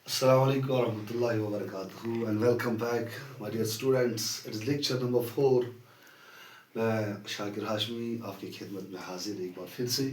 Assalamu alaikum warahmatullahi wabarakatuh and welcome back my dear students. It is lecture number 4. मैं शाकिर हाशमी आपकी खिदमत में हाजिर एक बार फिर से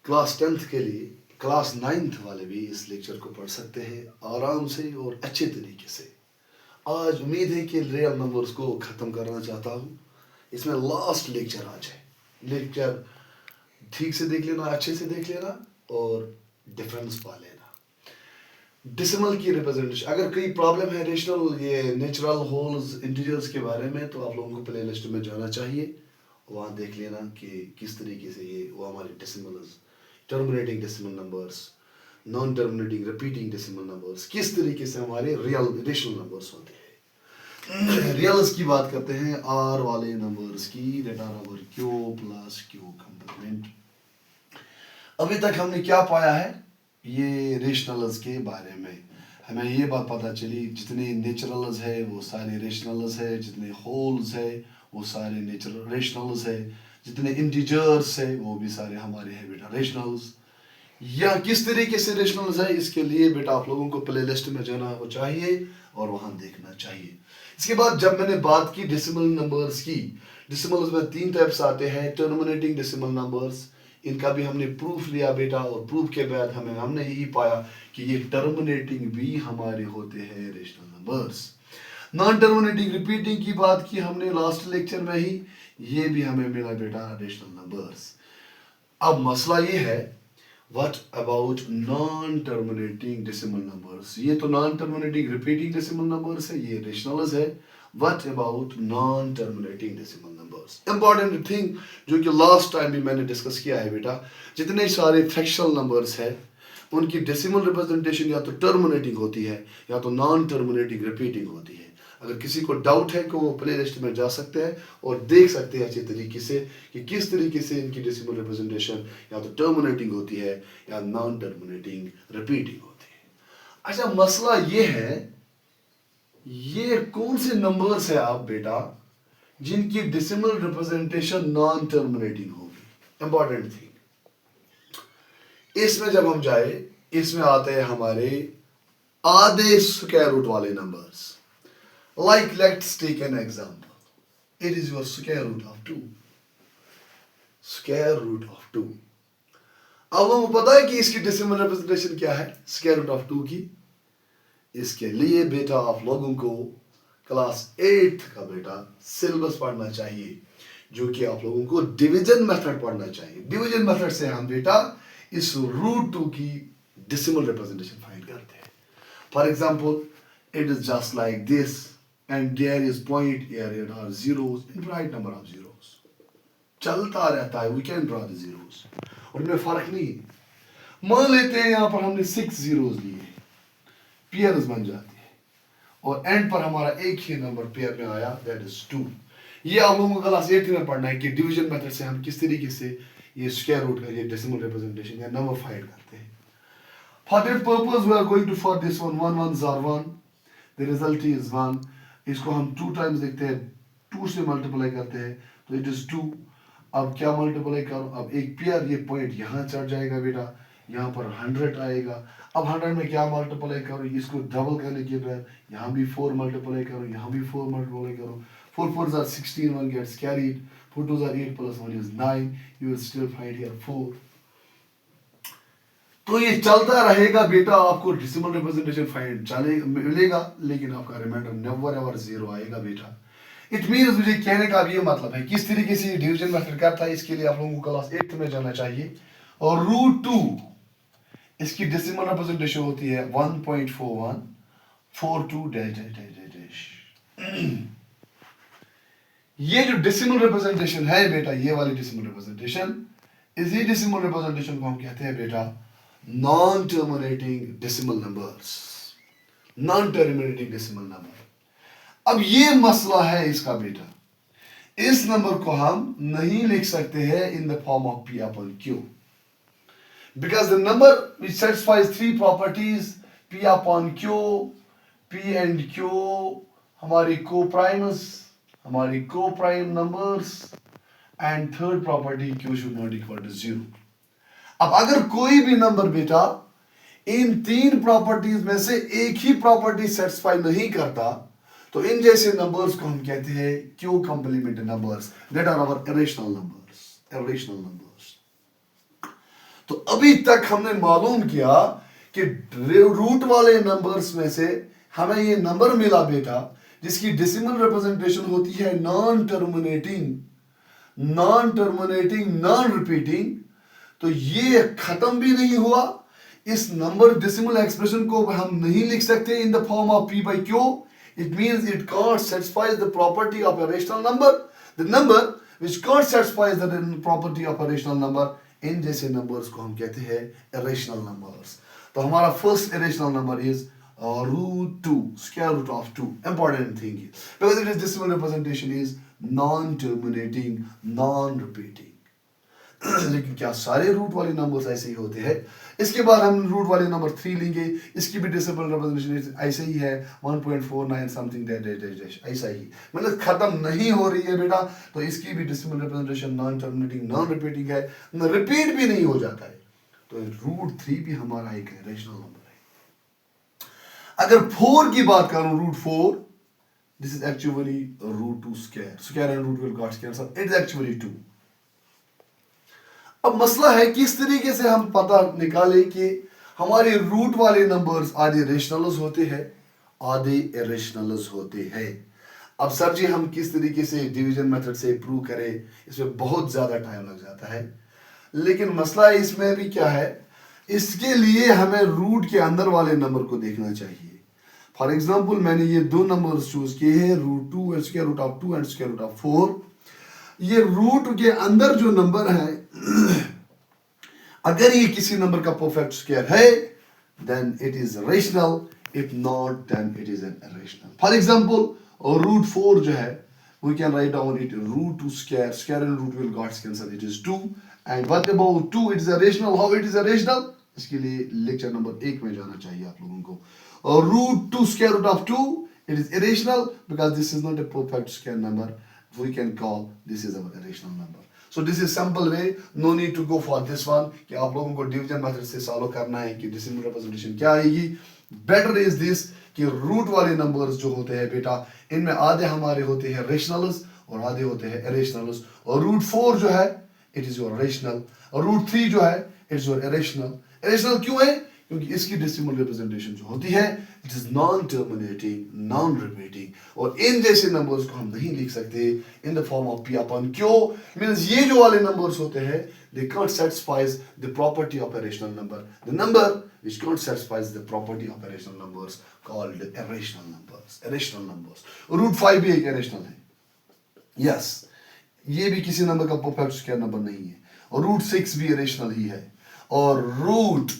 क्लास 10th के लिए क्लास 9th वाले भी इस लेक्चर को पढ़ सकते हैं आराम से और अच्छे तरीके से। आज उम्मीद है कि रियल नंबर्स को ख़त्म करना चाहता हूँ। इसमें लास्ट लेक्चर आज है। लेक्चर ठीक से देख लेना, अच्छे से देख लेना और डिफरेंस पा लेना। डिसिमल की रिप्रेजेंटेशन, अगर कोई प्रॉब्लम है रेशनल ये नेचुरल होल्स इंटीजर्स के बारे में तो आप लोगों को प्ले लिस्ट में जाना चाहिए, वहाँ देख लेना कि किस तरीके से ये वो हमारे decimals, terminating decimal numbers, non terminating repeating decimal numbers किस तरीके से हमारे रियल रेशनल नंबर्स होते हैं। रियल्स की बात करते हैं, आर वाले नंबर्स की, that are our Q plus Q complement. अभी तक हमने क्या पाया है ये रेशनल्स के बारे में। हमें ये बात पता चली जितने नेचुरल्स है वो सारे रेशनल्स है, जितने होल्स है वो सारे नेचुरल रेशनल्स है, जितने इंटीजर्स है वो भी सारे हमारे हैं बेटा रेशनल्स। या किस तरीके से रेशनल्स है इसके लिए बेटा आप लोगों को प्ले लिस्ट में जाना चाहिए और वहाँ देखना चाहिए। इसके बाद जब मैंने बात की डेसिमल नंबर्स की, डेसिमल्स में 3 टाइप्स आते हैं, टर्मिनेटिंग डेसिमल नंबर्स, इनका भी हमने प्रूफ लिया बेटा और प्रूफ के बाद हमने यही पाया कि ये टर्मिनेटिंग भी हमारे होते हैं rational numbers. Non terminating repeating की बात की हमने लास्ट लेक्चर में ही, ये भी हमें मिला बेटा रेशनल नंबर्स। अब मसला ये है what about non terminating decimal numbers. ये तो non terminating repeating decimal numbers है, ये रेशनल्स है। What about non terminating decimal numbers, important thing जो कि लास्ट टाइम भी मैंने डिस्कस किया है बेटा, जितने सारे फ्रैक्शनल नंबर्स है उनकी डेसिमल रिप्रेजेंटेशन या तो टर्मिनेटिंग होती है या तो नॉन टर्मिनेटिंग रिपीटिंग होती है। अगर किसी को डाउट है कि वो प्ले लिस्ट में जा सकते हैं और देख सकते हैं अच्छे तरीके से कि किस तरीके से इनकी डेसिमल रिप्रेजेंटेशन या तो टर्मिनेटिंग होती है या नॉन टर्मिनेटिंग रिपीटिंग होती है। अच्छा, मसला ये है ये कौन से नंबर्स है आप बेटा जिनकी डेसिमल रिप्रेजेंटेशन नॉन टर्मिनेटिंग होगी। इंपॉर्टेंट थिंग, इसमें जब हम जाए इसमें आते हैं हमारे आधे स्क्वायर रूट वाले numbers. Like let's take an example. It is your square root of 2. Square root of 2. अब हमें पता है कि इसकी डेसिमल रिप्रेजेंटेशन क्या है स्क्वायर रूट ऑफ 2 की। इसके लिए बेटा आप लोगों को क्लास 8 का बेटा सिलेबस पढ़ना चाहिए, जो कि आप लोगों को डिवीजन मेथड पढ़ना चाहिए। डिवीजन मेथड से हम बेटा इस रूट 2 की डेसिमल रिप्रेजेंटेशन फाइंड करते हैं। For example, it is just like this and there is point here are zeros, infinite number of zeros चलता रहता है, we can draw the zeros और इनमें फर्क नहीं है। मान लेते हैं यहाँ पर हमने 6 zeros लिए, पेयर्स बन जाती है और एंड पर हमारा एक ही नंबर पेयर में आया, that is 2। ये आप लोगों को क्लास 8 में पढ़ना है कि डिवीजन मेथड से हम किस तरीके से ये स्क्वायर रूट का ये डेसिमल रिप्रेजेंटेशन या नंबर फाइंड करते हैं। For that purpose we are going to for this one 1 1s are 1, the result is 1। इसको हम 2 टाइम्स देखते हैं, 2 से मल्टीप्लाई करते हैं तो इट इज 2। अब क्या मल्टीप्लाई करो, अब एक पेयर ये पॉइंट यहाँ चढ़ जाएगा बेटा, यहाँ पर 100 आएगा। अब 100 में क्या मल्टीप्लाई करो, इसको डबल करने के बाद यहाँ भी 4 मल्टीप्लाई करो, यहाँ भी 4 मल्टीप्लाई करो। 4 4s are 16, 1 gets carried, 4 2s are 8 plus 1 is 9, you will still find here 4। तो ये चलता रहेगा बेटा, आपको डेसिमल रिप्रेजेंटेशन फाइंड चलेगा मिलेगा, लेकिन आपका रिमाइंडर नेवर एवर 0 आएगा बेटा। इट मीन्स मुझे कहने का भी ये मतलब है किस तरीके से डिवीजन मेथड करता है, इसके लिए आप लोगों को क्लास 8 में जाना चाहिए। और रूट 2 इसकी डेसिमल रिप्रेजेंटेशन होती है 1.4142 डैश डैश डैश डैश। ये जो डेसिमल रिप्रेजेंटेशन है बेटा, ये वाली डेसिमल रिप्रेजेंटेशन, इसी डेसिमल रिप्रेजेंटेशन को हम कहते हैं बेटा non terminating decimal numbers, non terminating decimal number. अब ये मसला है इसका बेटा, इस नंबर को हम नहीं लिख सकते हैं in the form of p upon q, because the number which satisfies 3 properties p upon q, p and q हमारी co-prime numbers and third property q should not equal to 0। अब अगर कोई भी नंबर बेटा इन तीन प्रॉपर्टीज में से एक ही प्रॉपर्टी सेटिस्फाई नहीं करता, तो इन जैसे नंबर्स को हम कहते हैं Q complementary numbers, that are our irrational numbers. तो अभी तक हमने मालूम किया कि रूट वाले नंबर्स में से हमें ये नंबर मिला बेटा जिसकी डेसिमल रिप्रेजेंटेशन होती है नॉन टर्मिनेटिंग, नॉन रिपीटिंग। तो ये खत्म भी नहीं हुआ, इस नंबर डेसिमल एक्सप्रेशन को हम नहीं लिख सकते in the form of p by q. It means it can't satisfy the property of a rational number. The number which can't satisfy the property of a rational number, इन जैसे numbers को हम कहते हैं irrational numbers. तो हमारा first irrational number is root 2, square root of 2. Important thing is because it is decimal representation is non-terminating, non-repeating. लेकिन क्या सारे रूट वाले नंबर्स ऐसे ही होते हैं? इसके बाद हम रूट वाले नंबर 3 लेंगे, इसकी भी डेसिमल रिप्रेजेंटेशन ऐसे ही है 1.49 समथिंग डैश ऐसा ही, मतलब खत्म नहीं हो रही है बेटा। तो इसकी भी decimal representation non terminating, non repeating है, रिपीट भी नहीं हो जाता है। तो रूट 3 भी हमारा एक रेशनल नंबर है। अगर 4 की बात करूं, root 4, this is actually root 2 square and root will got cancel, it is actually 2। अब मसला है किस तरीके से हम पता निकालें कि हमारे रूट वाले नंबर्स आधे रेशनल्स होते हैं, आधे इरेशनल्स होते हैं। अब सर जी हम किस तरीके से डिवीजन मेथड से प्रूव करें, इसमें बहुत ज्यादा टाइम लग जाता है। लेकिन मसला इसमें भी क्या है, इसके लिए हमें रूट के अंदर वाले नंबर को देखना चाहिए। फॉर एग्जाम्पल मैंने ये दो नंबर्स चूज किए हैं, root 2 and square root of 2 and square root of 4। ये रूट के अंदर जो नंबर है अगर ये किसी नंबर का परफेक्ट स्क्वायर है then it is rational, if not then it is an irrational. For example root 4 जो है we can write down it root 2 square and root will got cancel, it is 2। and what about 2, it is a rational, how it is a rational, इसके लिए lecture number 1 में जाना चाहिए आप लोगों को। और root 2 square root of 2 it is irrational because this is not a perfect square number, we can call this is our irrational number। so this is simple way, no need to go for this one कि आप लोगों को division method से solve करना है कि decimal representation क्या आएगी। बेटर इज दिस कि रूट वाले नंबर्स जो होते हैं बेटा इनमें आधे हमारे होते हैं रेशनल्स और आधे होते हैं इरेशनल्स। और रूट 4 जो है इट इज योर रेशनल, और रूट 3 जो है it is your irrational. Irrational क्यों है? क्योंकि इसकी डेसिमल रिप्रेजेंटेशन जो होती है it is non terminating, non repeating. और इन जैसे नंबर्स को हम नहीं लिख सकते in the form of p upon q। Means ये जो वाले नंबर्स होते हैं they can't satisfies the property of a rational number, the number which can't satisfies the property of a rational numbers called irrational numbers। Root 5 भी एक irrational है, yes ये भी किसी नंबर का परफेक्ट स्क्वायर नंबर नहीं है। और रूट 6 भी irrational ही है। और root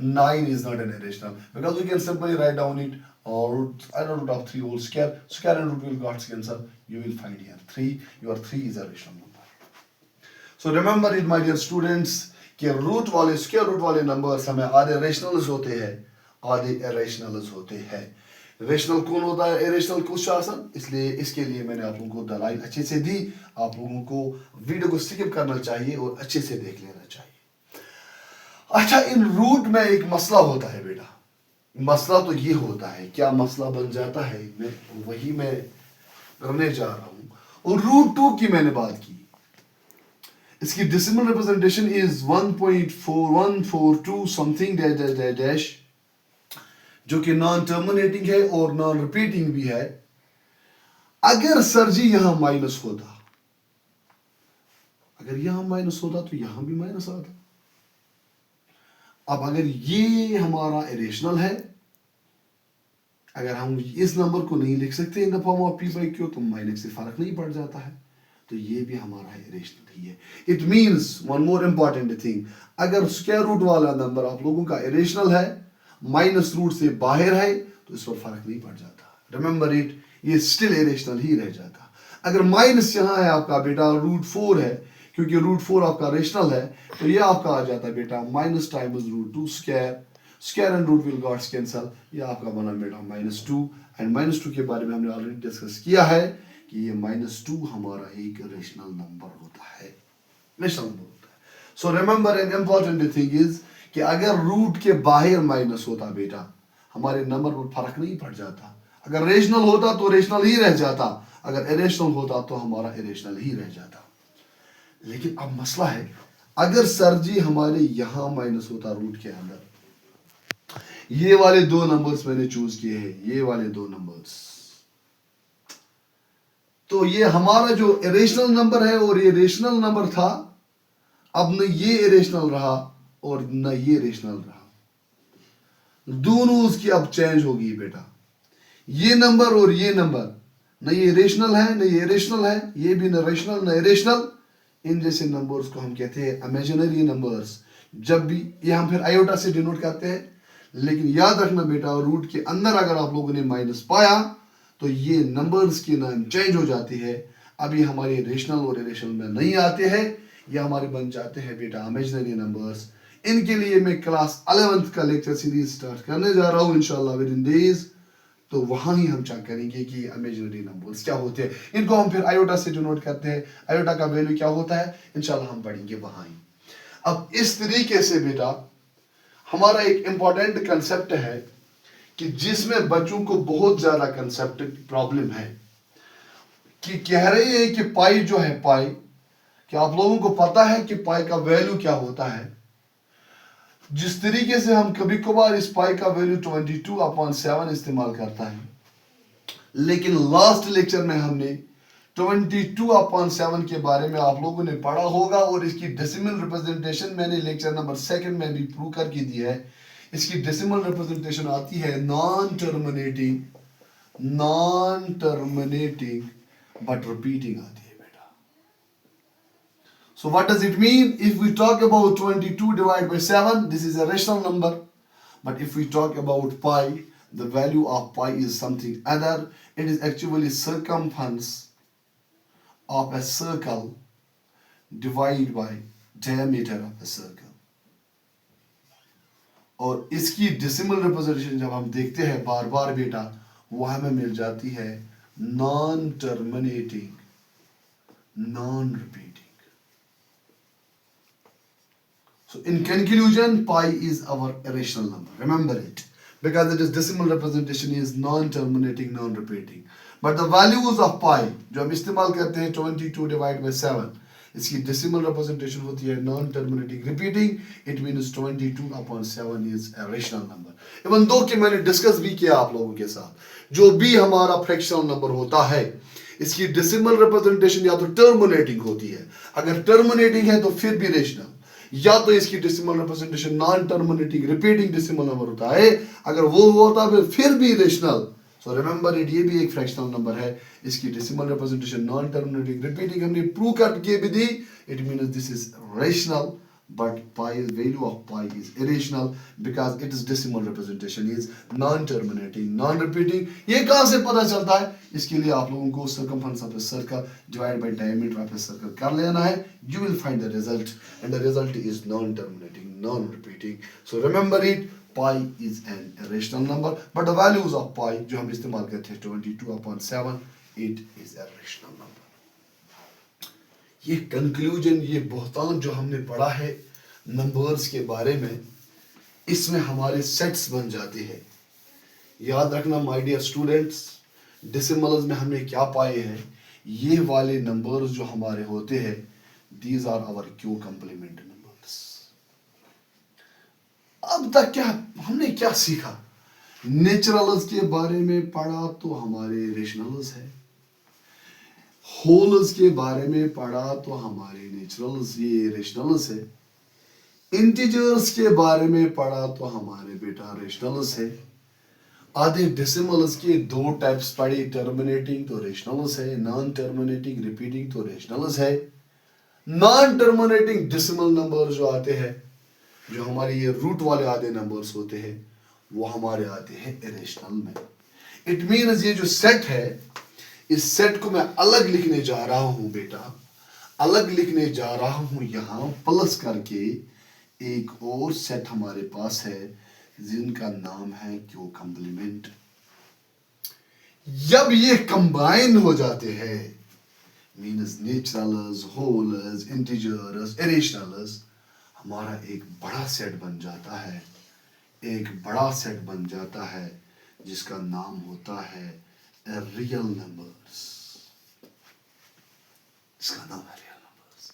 9 is not an irrational because we can simply write down it root of 3 whole square and root will got cancel, you will find here 3, your 3 is a rational number। so remember it my dear students कि root वाले square root वाले numbers हमें आधे rationals होते हैं, आधे irrationals होते हैं। रेशनल कौन होता है, इरेशनल कुछ आसान, इसलिए इसके लिए मैंने आप लोगों को दलाइल अच्छे से दी। आप लोगों को वीडियो को स्किप करना चाहिए और अच्छे से देख लेना चाहिए। अच्छा इन रूट में एक मसला होता है बेटा, मसला तो ये होता है, क्या मसला बन जाता है वही मैं करने जा रहा हूं। और रूट 2 की मैंने बात की, इसकी decimal representation is 1.4142 something dash जो कि नॉन टर्मिनेटिंग है और नॉन रिपीटिंग भी है। अगर सर जी यहां माइनस होता, अगर यहां माइनस होता तो यहां भी माइनस आता। अब अगर ये हमारा इरेशनल है, अगर हम इस नंबर को नहीं लिख सकते in the form of p by q तो माइनस से फर्क नहीं पड़ जाता है, तो ये भी हमारा इरेशनल ही है। It means one more important thing, अगर स्क्वायर रूट वाला नंबर आप लोगों का इरेशनल है, माइनस रूट से बाहर है, तो इस पर फर्क नहीं पड़ जाता। रिमेंबर इट, ये स्टिल इरेशनल ही रह जाता। अगर माइनस यहां है आपका बेटा रूट 4 है, क्योंकि रूट 4 आपका रेशनल है, तो ये आपका आ जाता है बेटा minus times root 2 square and root will got cancel, ये आपका बना बेटा -2। एंड -2 के बारे में हमने ऑलरेडी डिस्कस किया है कि ये -2 हमारा एक रेशनल नंबर होता है, रेशनल नंबर होता है। So remember an important thing is कि अगर रूट के बाहर माइनस होता बेटा, हमारे नंबर पर फर्क नहीं पड़ जाता। अगर रेशनल होता तो रेशनल ही रह जाता, अगर इरेशनल होता तो हमारा इरेशनल ही रह जाता। लेकिन अब मसला है, अगर सर जी हमारे यहां माइनस होता रूट के अंदर, ये वाले दो नंबर्स मैंने चूज किए हैं, ये वाले दो नंबर्स, तो ये हमारा जो इरेशनल नंबर है और ये रेशनल नंबर था, अब न ये इरेशनल रहा और न ये रेशनल रहा, दोनों उसकी अब चेंज होगी बेटा। ये नंबर और ये नंबर, न ये रेशनल है न ये इरेशनल है, ये भी न रेशनल न इरेशनल। इन जैसे नंबर्स को हम कहते हैं इमेजिनरी नंबर्स। जब भी ये हम फिर आयोटा से डिनोट करते हैं, लेकिन याद रखना बेटा, रूट के अंदर अगर आप लोगों ने माइनस पाया तो ये नंबर्स की नाम चेंज हो जाती है। अभी हमारे रेशनल और इरेशनल में नहीं आते हैं, ये हमारे बन जाते हैं बेटा इमेजिनरी नंबर्स। इनके लिए मैं क्लास 11th का लेक्चर सीरीज स्टार्ट करने जा रहा हूँ इंशाल्लाह विद इन डेज। तो वहां ही हम चेक करेंगे कि इमेजिनरी नंबर्स क्या होते हैं, इनको हम फिर आयोटा से डिनोट करते हैं, आयोटा का वैल्यू क्या होता है इंशाल्लाह हम पढ़ेंगे वहां ही। अब इस तरीके से बेटा हमारा एक इंपॉर्टेंट कंसेप्ट है कि जिसमें बच्चों को बहुत ज्यादा कंसेप्ट प्रॉब्लम है, कि कह रहे हैं कि पाई जो है पाई, क्या आप लोगों को पता है कि पाई का वैल्यू क्या होता है? जिस तरीके से हम कभी कभार इस पाई का वैल्यू 22/7 इस्तेमाल करता है, लेकिन लास्ट लेक्चर में हमने 22/7 के बारे में आप लोगों ने पढ़ा होगा और इसकी डेसिमल रिप्रेजेंटेशन मैंने लेक्चर नंबर 2 में भी प्रूव करके दी है। इसकी डेसिमल रिप्रेजेंटेशन आती है नॉन टर्मिनेटिंग बट रिपीटिंग आती है बेटा। So what does it mean? If we talk about 22 divided by 7, this is a rational number. But if we talk about pi, the value of pi is something other. It is actually circumference of a circle divided by diameter of a circle. और इसकी decimal representation जब हम देखते हैं बार बार बेटा, वो हमें मिल जाती है non terminating, non repeating. So in conclusion, pi is our irrational number. Remember it, because it is decimal representation is non-terminating, non-repeating. But the values of pi जो हम इस्तेमाल करते हैं 22 divided by 7, इसकी decimal representation होती है non-terminating, repeating. It means 22/7 is a rational number. Even though कि मैंने डिस्कस भी किया आप लोगों के साथ, जो भी हमारा फ्रैक्शनल नंबर होता है, इसकी डेसिमल रिप्रेजेंटेशन या तो टर्मिनेटिंग होती है, अगर टर्मिनेटिंग है तो फिर भी रेशनल, या तो इसकी decimal representation non terminating repeating decimal number होता है, अगर वो होता है फिर भी रेशनल। सो रिमेंबर इट, ये भी एक फ्रैक्शनल नंबर है, इसकी decimal representation non terminating repeating हमने प्रूव करके भी दी। It means this is rational, but pi value of pi is irrational because its decimal representation is non-terminating, non-repeating. ये कहाँ से पता चलता है? इसके लिए आप लोगों को circumference of a circle divided by diameter of a circle कर लेना है. You will find the result, and the result is non-terminating, non-repeating. So remember it, pi is an irrational number, but the values of pi जो हम इस्तेमाल करते हैं 22/7, it is a rational number. ये conclusion, ये बहुतान जो हमने पढ़ा है नंबर्स के बारे में, इसमें हमारे सेट्स बन जाते हैं। याद रखना माय डियर स्टूडेंट्स, डेसिमल्स में हमने क्या पाए हैं, ये वाले नंबर्स जो हमारे होते हैं, these are our Q complement numbers. अब तक क्या हमने क्या सीखा? नेचुरल्स के बारे में पढ़ा तो हमारे रेशनल्स है, होल्स के बारे में पढ़ा तो हमारे नेचुरल्स ये रेशनल्स है, इंटीजर्स के बारे में पढ़ा तो हमारे बेटा रेशनल्स है, आधे डेसिमल्स के दो टाइप्स पढ़े, टर्मिनेटिंग तो रेशनल्स है, नॉन टर्मिनेटिंग रिपीटिंग तो रेशनल्स है। नॉन टर्मिनेटिंग डेसिमल नंबर जो आते हैं, जो हमारे ये रूट वाले आधे नंबर्स होते हैं, वो हमारे आते हैं इरेशनल में। इट मीन्स ये जो सेट है, इस सेट को मैं अलग लिखने जा रहा हूं बेटा, अलग लिखने जा रहा हूं यहां प्लस करके। एक और सेट हमारे पास है जिनका नाम है क्यू कंप्लीमेंट। जब ये कंबाइन हो जाते हैं, means naturals, holes, integers, irrationals, हमारा एक बड़ा सेट बन जाता है, एक बड़ा सेट बन जाता है जिसका नाम होता है रियल नंबर्स। इसका नाम है real numbers.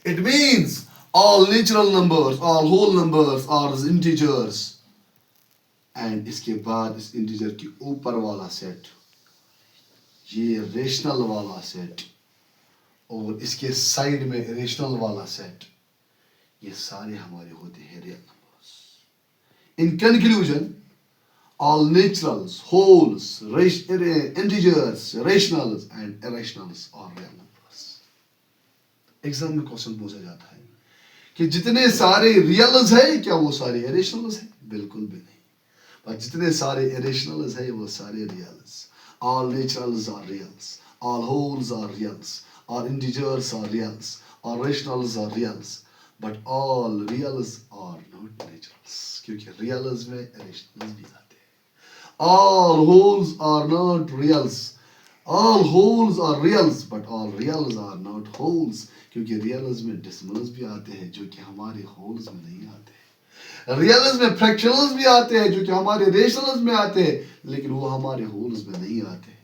It means all natural numbers, all whole numbers are integers, and इसके बाद इस इंटीजर के ऊपर वाला सेट, ये रेशनल वाला सेट, और इसके साइड में रेशनल वाला सेट, ये सारे हमारे होते हैं real numbers. In conclusion, all naturals, wholes, integers, rationals and irrationals are real numbers। Exam में क्वेश्चन पूछा जाता है कि जितने सारे रियल्स है क्या वो सारे इरेशनल्स है? बिल्कुल भी नहीं। पर जितने सारे इरेशनल्स है वो सारे reals. All naturals are reals, all wholes are reals, all integers are reals, all rationals are reals, but all reals are not naturals, क्योंकि रियल्स में इरेशनल्स भी आते हैं। All wholes are not reals, all wholes are reals but all reals are not wholes, क्योंकि reals में decimals भी आते हैं जो कि हमारे होल्स में नहीं आते। रियल्स में फ्रैक्शनल्स भी आते हैं जो कि हमारे रेशनल्स में आते हैं, लेकिन वो हमारे होल्स में नहीं आते।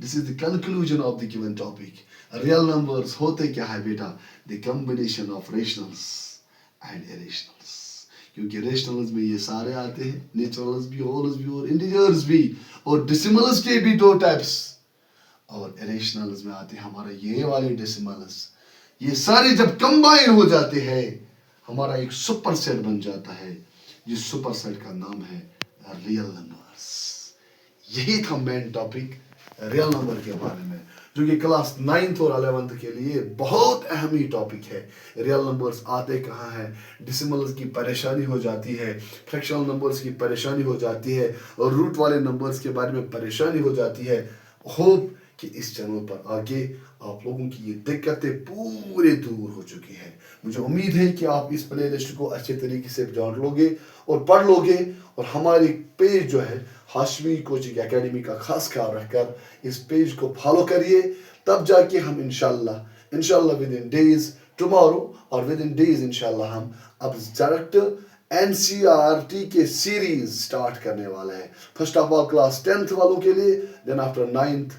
This is the conclusion of the given topic. Real numbers होते क्या है बेटा? The combination of rationals and irrationals, क्योंकि रेशनल्स में ये सारे आते हैं, नेचुरल्स भी, होल्स भी और इंटीजर्स भी, और डेसिमल्स के भी दो टाइप्स, और इरेशनल्स में आते हैं हमारा ये वाले डेसिमल्स। ये सारे जब कंबाइन हो जाते हैं हमारा एक सुपर सेट बन जाता है, जिस सुपर सेट का नाम है रियल नंबर्स। यही था मेन टॉपिक रियल नंबर के बारे में, जो कि क्लास 9th और 11th के लिए बहुत अहम ही टॉपिक है। रियल नंबर्स आते कहाँ हैं, डेसिमल्स की परेशानी हो जाती है, फ्रैक्शनल नंबर्स की परेशानी हो जाती है, और रूट वाले नंबर्स के बारे में परेशानी हो जाती है। होप कि इस चैनल पर आगे आप लोगों की ये दिक्कतें पूरे दूर हो चुकी हैं। मुझे उम्मीद है कि आप इस प्लेलिस्ट को अच्छे तरीके से जान लोगे और पढ़ लोगे, और हमारी पेज जो है हाशमी कोचिंग एकेडमी का खास ख्याल रखकर इस पेज को फॉलो करिए, तब जाके हम इंशाल्लाह विद इन डेज, टुमारो और विद इन डेज इंशाल्लाह हम अब डायरेक्ट NCERT के सीरीज स्टार्ट करने वाला है। First of all class 10th वालों के लिए, then after 9th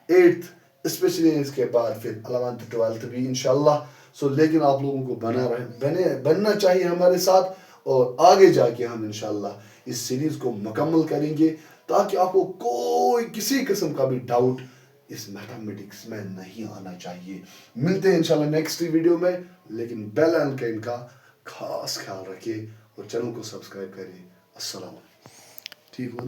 8th, specially इसके बाद फिर 11th 12th भी इंशाल्लाह। सो लेकिन आप लोगों को बनना चाहिए हमारे साथ, और आगे जाके हम इंशाल्लाह इस सीरीज को मुकम्मल करेंगे, ताकि आपको कोई किसी किस्म का भी डाउट इस मैथमेटिक्स में नहीं आना चाहिए। मिलते हैं इंशाल्लाह नेक्स्ट वीडियो में, लेकिन बेल आइकन का खास ख्याल रखिए और चैनल को सब्सक्राइब करिए। अस्सलाम, ठीक हो ना?